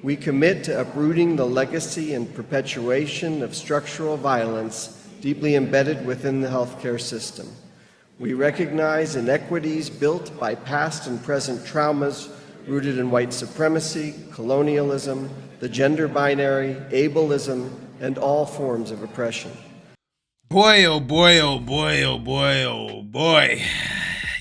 We commit to uprooting the legacy and perpetuation of structural violence deeply embedded within the healthcare system. We recognize inequities built by past and present traumas rooted in white supremacy, colonialism, the gender binary, ableism, and all forms of oppression. Boy, oh boy, oh boy, oh boy, oh boy.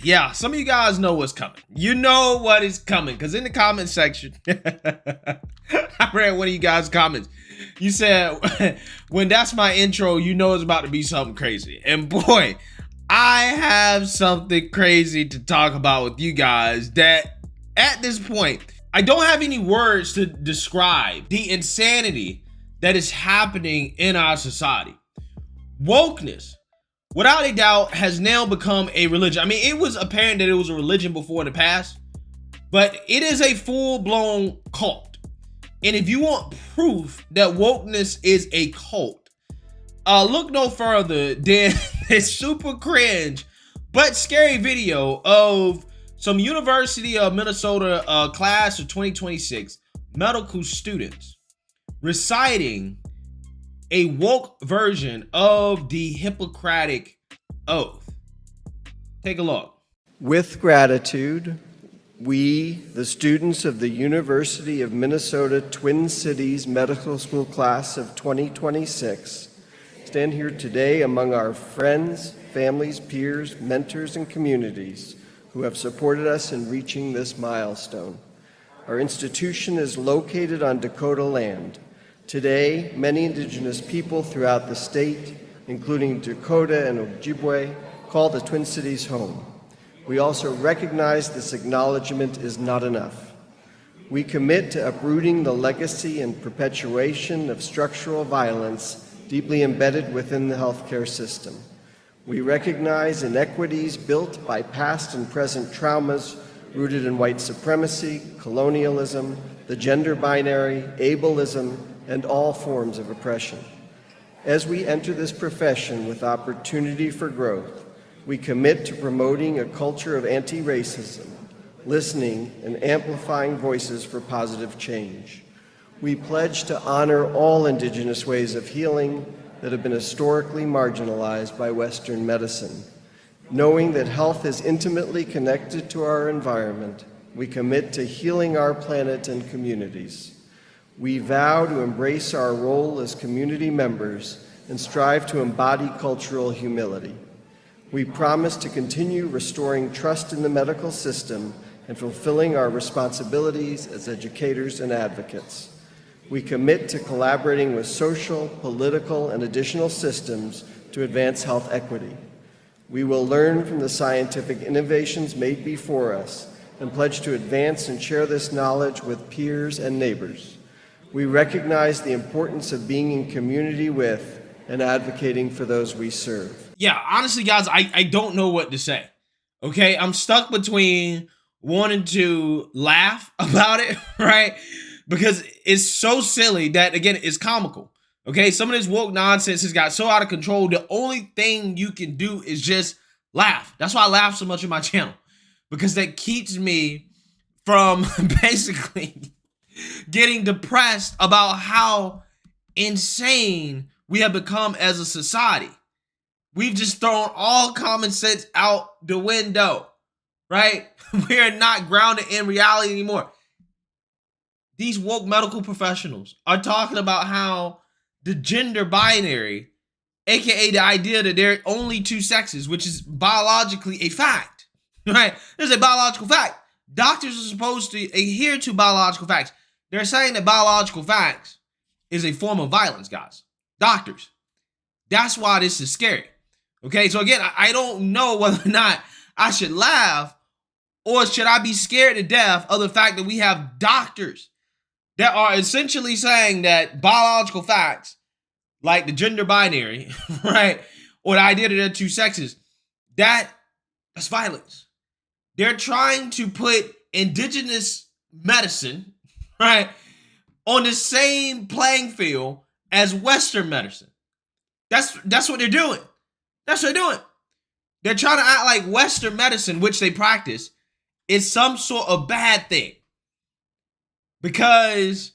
Yeah, some of you guys know what's coming. You know what is coming, because in the comment section, I read one of you guys' comments. You said, when that's my intro, you know it's about to be something crazy. And boy, I have something crazy to talk about with you guys that at this point, I don't have any words to describe the insanity that is happening in our society. Wokeness, without a doubt, has now become a religion. I mean, it was apparent that it was a religion before in the past, but it is a full-blown cult. And if you want proof that wokeness is a cult, look no further than this super cringe but scary video of some University of Minnesota class of 2026 medical students reciting a woke version of the Hippocratic Oath. Take a look. With gratitude, we, the students of the University of Minnesota Twin Cities Medical School class of 2026, stand here today among our friends, families, peers, mentors, and communities who have supported us in reaching this milestone. Our institution is located on Dakota land. Today, many indigenous people throughout the state, including Dakota and Ojibwe, call the Twin Cities home. We also recognize this acknowledgement is not enough. We commit to uprooting the legacy and perpetuation of structural violence deeply embedded within the healthcare system. We recognize inequities built by past and present traumas rooted in white supremacy, colonialism, the gender binary, ableism, and all forms of oppression. As we enter this profession with opportunity for growth, we commit to promoting a culture of anti-racism, listening and amplifying voices for positive change. We pledge to honor all indigenous ways of healing that have been historically marginalized by Western medicine. Knowing that health is intimately connected to our environment, we commit to healing our planet and communities. We vow to embrace our role as community members and strive to embody cultural humility. We promise to continue restoring trust in the medical system and fulfilling our responsibilities as educators and advocates. We commit to collaborating with social, political, and additional systems to advance health equity. We will learn from the scientific innovations made before us and pledge to advance and share this knowledge with peers and neighbors. We recognize the importance of being in community with and advocating for those we serve. Yeah, honestly, guys, I don't know what to say. Okay, I'm stuck between wanting to laugh about it, right? Because it's so silly that, again, it's comical. Okay, some of this woke nonsense has got so out of control. The only thing you can do is just laugh. That's why I laugh so much on my channel, because that keeps me from basically getting depressed about how insane we have become as a society. We've just thrown all common sense out the window, right? We are not grounded in reality anymore. These woke medical professionals are talking about how the gender binary, aka the idea that there are only two sexes, which is biologically a fact, right? There's a biological fact. Doctors are supposed to adhere to biological facts. They're saying that biological facts is a form of violence, guys. Doctors. That's why this is scary. Okay, so again, I don't know whether or not I should laugh or should I be scared to death of the fact that we have doctors that are essentially saying that biological facts, like the gender binary, right, or the idea that there are two sexes, that's violence. They're trying to put indigenous medicine, right, on the same playing field as Western medicine. That's what they're doing. That's what they're doing. They're trying to act like Western medicine, which they practice, is some sort of bad thing. Because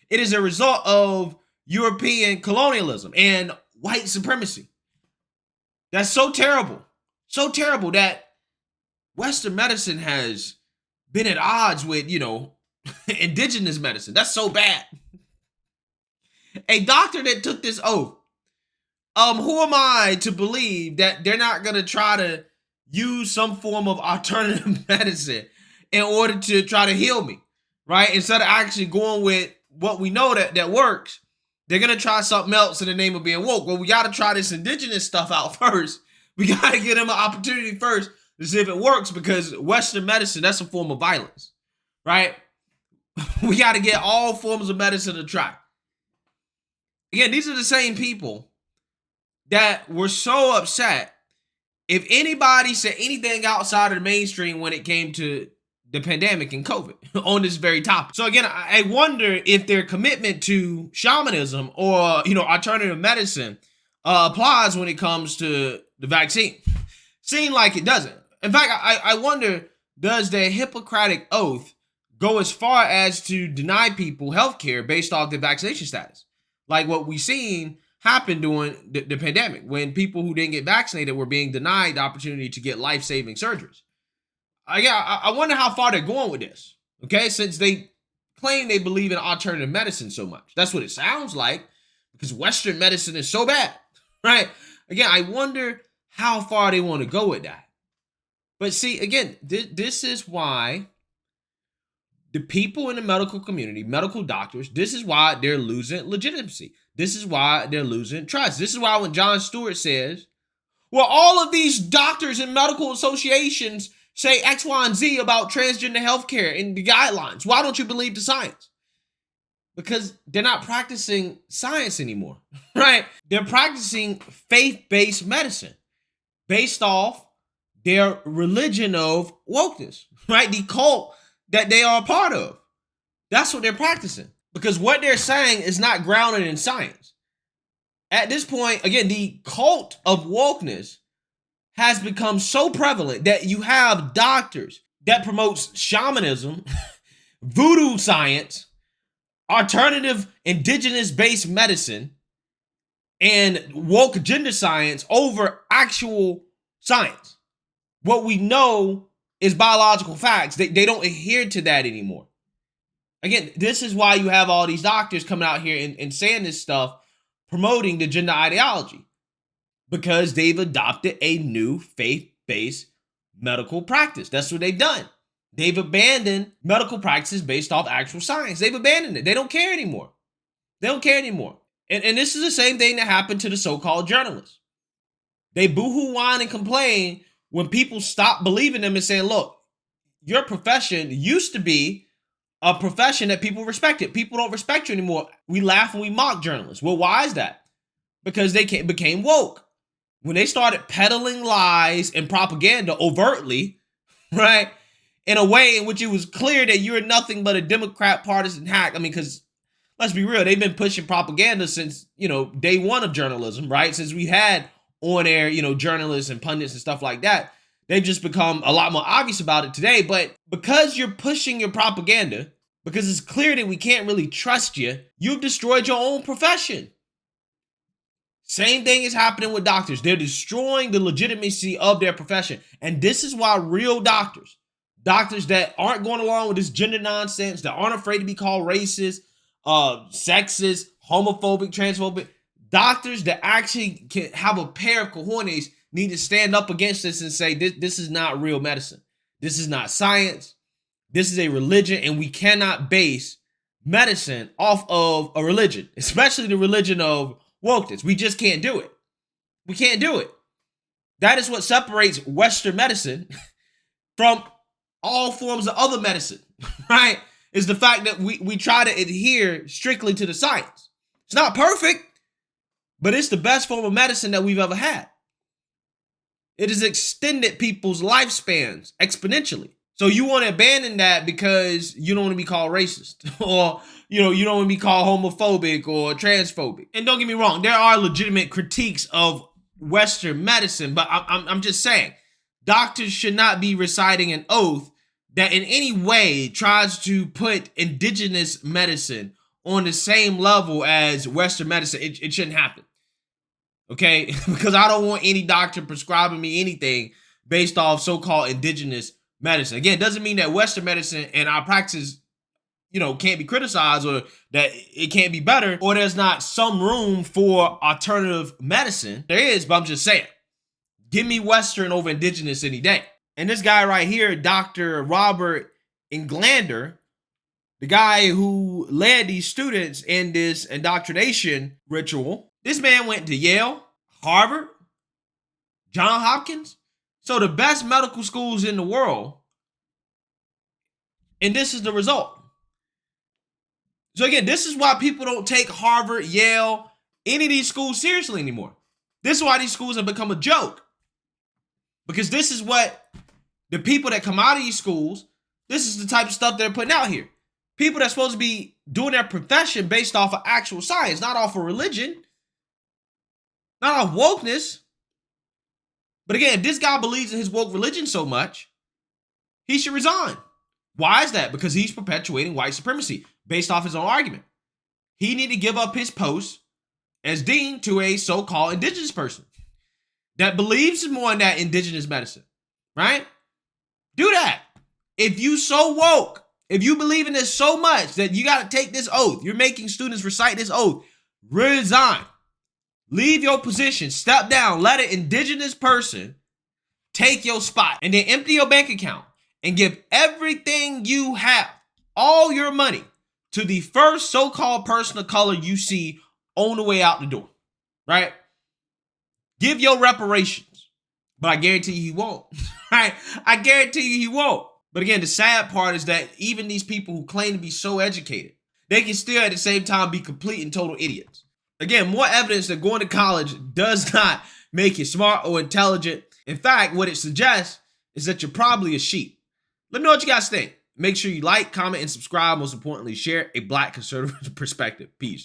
It is a result of European colonialism and white supremacy. That's so terrible that Western medicine has been at odds with, indigenous medicine. That's so bad. A doctor that took this oath, who am I to believe that they're not going to try to use some form of alternative medicine in order to try to heal me, right? Instead of actually going with what we know that works, they're going to try something else in the name of being woke. Well, we got to try this indigenous stuff out first. We got to give them an opportunity first to see if it works, because Western medicine, that's a form of violence, right? We got to get all forms of medicine to try. Again, these are the same people that were so upset if anybody said anything outside of the mainstream when it came to the pandemic and COVID on this very topic. So again, I wonder if their commitment to shamanism or, alternative medicine applies when it comes to the vaccine. Seems like it doesn't. In fact, I wonder, does the Hippocratic Oath go as far as to deny people healthcare based off their vaccination status? Like what we've seen happen during the pandemic, when people who didn't get vaccinated were being denied the opportunity to get life-saving surgeries. I wonder how far they're going with this, okay? Since they claim they believe in alternative medicine so much. That's what it sounds like, because Western medicine is so bad, right? Again, I wonder how far they want to go with that. But see, again, this is why the people in the medical community, medical doctors, this is why they're losing legitimacy. This is why they're losing trust. This is why when Jon Stewart says, well, all of these doctors and medical associations say X, Y, and Z about transgender healthcare in the guidelines, why don't you believe the science? Because they're not practicing science anymore, right? They're practicing faith-based medicine based off their religion of wokeness, right? The cult that they are a part of. That's what they're practicing, because what they're saying is not grounded in science. At this point, again, the cult of wokeness has become so prevalent that you have doctors that promotes shamanism, voodoo science, alternative indigenous-based medicine, and woke gender science over actual science. What we know is biological facts. They don't adhere to that anymore. Again, this is why you have all these doctors coming out here and saying this stuff, promoting the gender ideology, because they've adopted a new faith-based medical practice. That's what they've done. They've abandoned medical practices based off actual science. They've abandoned it. They don't care anymore. They don't care anymore. And this is the same thing that happened to the so-called journalists. They boohoo, whine, and complain when people stop believing them and saying, look, your profession used to be a profession that people respected. People don't respect you anymore. We laugh and we mock journalists. Well, why is that? Because they became woke. When they started peddling lies and propaganda overtly, right, in a way in which it was clear that you're nothing but a Democrat partisan hack. I mean, because let's be real, they've been pushing propaganda since, day one of journalism, right? Since we had on-air, journalists and pundits and stuff like that. They've just become a lot more obvious about it today. But because you're pushing your propaganda, because it's clear that we can't really trust you, you've destroyed your own profession. Same thing is happening with doctors. They're destroying the legitimacy of their profession. And this is why real doctors that aren't going along with this gender nonsense, that aren't afraid to be called racist, sexist, homophobic, transphobic, doctors that actually can have a pair of cojones need to stand up against this and say, this is not real medicine. This is not science. This is a religion, and we cannot base medicine off of a religion, especially the religion of wokeness. We just can't do it. We can't do it. That is what separates Western medicine from all forms of other medicine, right? Is the fact that we try to adhere strictly to the science. It's not perfect, but it's the best form of medicine that we've ever had. It has extended people's lifespans exponentially. So you want to abandon that because you don't want to be called racist, or you don't want to be called homophobic or transphobic. And don't get me wrong, there are legitimate critiques of Western medicine, but I'm just saying, doctors should not be reciting an oath that in any way tries to put indigenous medicine on the same level as Western medicine, it shouldn't happen. Okay? Because I don't want any doctor prescribing me anything based off so-called indigenous medicine. Again, it doesn't mean that Western medicine and our practice, can't be criticized or that it can't be better or there's not some room for alternative medicine. There is, but I'm just saying, give me Western over indigenous any day. And this guy right here, Dr. Robert Englander, the guy who led these students in this indoctrination ritual, this man went to Yale, Harvard, Johns Hopkins, so the best medical schools in the world, and this is the result. So again, this is why people don't take Harvard, Yale, any of these schools seriously anymore. This is why these schools have become a joke. Because this is what the people that come out of these schools, this is the type of stuff they're putting out here. People that's supposed to be doing their profession based off of actual science, not off of religion, not off wokeness. But again, this guy believes in his woke religion so much, he should resign. Why is that? Because he's perpetuating white supremacy based off his own argument. He need to give up his post as dean to a so-called indigenous person that believes more in that indigenous medicine, right? Do that. If you so woke, if you believe in this so much that you got to take this oath, you're making students recite this oath, resign. Leave your position, step down, let an indigenous person take your spot, and then empty your bank account and give everything you have, all your money, to the first so-called person of color you see on the way out the door, right? Give your reparations, but I guarantee you he won't, right? I guarantee you he won't. But again, the sad part is that even these people who claim to be so educated, they can still at the same time be complete and total idiots. Again, more evidence that going to college does not make you smart or intelligent. In fact, what it suggests is that you're probably a sheep. Let me know what you guys think. Make sure you like, comment, and subscribe. Most importantly, share a Black conservative perspective. Peace.